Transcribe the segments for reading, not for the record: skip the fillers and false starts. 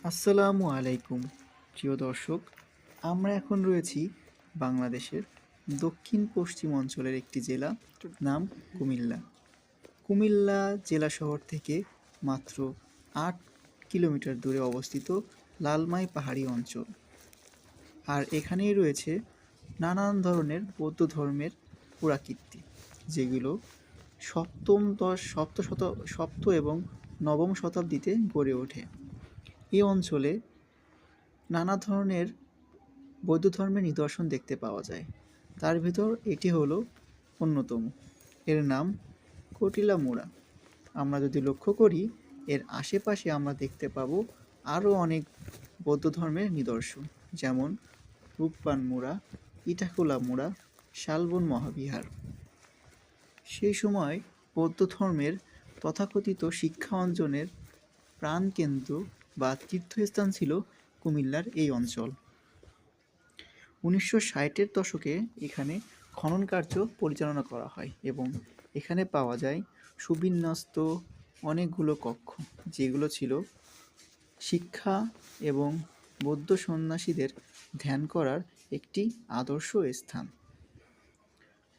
আসসালামু আলাইকুম প্রিয় দর্শক। আমরা এখন রয়েছি বাংলাদেশের দক্ষিণ পশ্চিম অঞ্চলের একটি জেলা, নাম কুমিল্লা। কুমিল্লা জেলা শহর থেকে মাত্র ৮ কিলোমিটার দূরে অবস্থিত লালমাই পাহাড়ি অঞ্চল। আর এখানেই রয়েছে নানান ধরনের বৌদ্ধ ধর্মের পুরাকীর্তি, যেগুলো সপ্ত এবং নবম শতাব্দীতে গড়ে ওঠে। এই অঞ্চলে নানা ধরনের বৌদ্ধ ধর্মের নিদর্শন দেখতে পাওয়া যায়। তার ভিতর এটি হলো অন্যতম। এর নাম কটিলা মুড়া। আমরা যদি লক্ষ্য করি, এর আশেপাশে আমরা দেখতে পাবো আরও অনেক বৌদ্ধ ধর্মের নিদর্শন, যেমন রূপবান মুড়া, ইটাকুলা মুড়া, শালবন মহাবিহার। সেই সময় বৌদ্ধ ধর্মের তথাকথিত শিক্ষা অঞ্জনের প্রাণকেন্দ্র বা তীর্থস্থান ছিল কুমিল্লার এই অঞ্চল। ১৯৬০-এর দশকে এখানে খনন কার্য পরিচালনা করা হয় এবং এখানে পাওয়া যায় সুবিন্যস্ত অনেকগুলো কক্ষ, যেগুলো ছিল শিক্ষা এবং বৌদ্ধ সন্ন্যাসীদের ধ্যান করার একটি আদর্শ স্থান।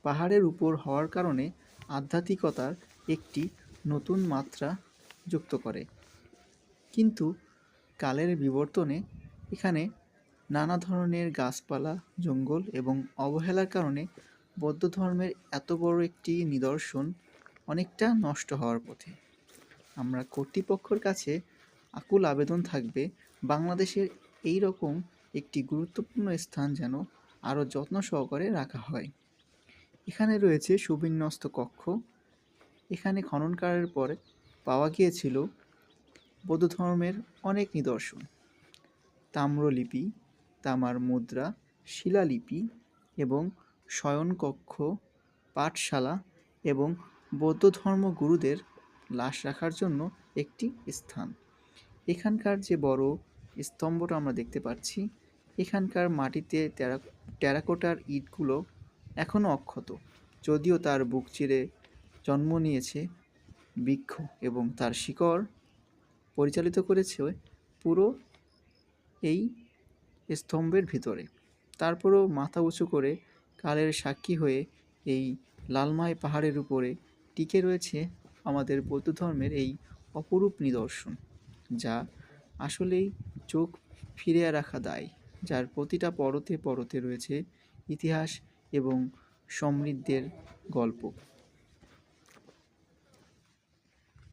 পাহাড়ের উপর হওয়ার কারণে আধ্যাত্মিকতার একটি নতুন মাত্রা যুক্ত করে। কিন্তু কালের বিবর্তনে এখানে নানা ধরনের গাছপালা, জঙ্গল এবং অবহেলার কারণে বৌদ্ধ ধর্মের এত বড় একটি নিদর্শন অনেকটা নষ্ট হওয়ার পথে। আমরা কর্তৃপক্ষের কাছে আকুল আবেদন থাকবে, বাংলাদেশের এই রকম একটি গুরুত্বপূর্ণ স্থান যেন আরও যত্ন সহকারে রাখা হয়। এখানে রয়েছে সুবিন্যস্ত কক্ষ। এখানে খননকারের পরে পাওয়া গিয়েছিল বৌদ্ধ ধর্মের অনেক নিদর্শন: তাম্রলিপি, তামার মুদ্রা, শিলালিপি এবং শয়নকক্ষ, পাঠশালা এবং বৌদ্ধ ধর্মগুরুদের লাশ রাখার জন্য একটি স্থান। এখানকার যে বড় স্তম্ভটা আমরা দেখতে পাচ্ছি, এখানকার মাটিতে টেরাকোটার ইটগুলো এখনও অক্ষত, যদিও তার বুক চিরে জন্ম নিয়েছে বৃক্ষ এবং তার শিকড় পরিচালিত করেছে পুরো এই স্তম্ভের ভিতরে। তারপরেও মাথা উঁচু করে কালের সাক্ষী হয়ে এই লালমাই পাহাড়ের উপরে টিকে রয়েছে আমাদের বৌদ্ধ ধর্মের এই অপরূপ নিদর্শন, যা আসলেই চোখ ফিরিয়ে রাখা দায়, যার প্রতিটা পরতে পরতে রয়েছে ইতিহাস এবং সমৃদ্ধের গল্প।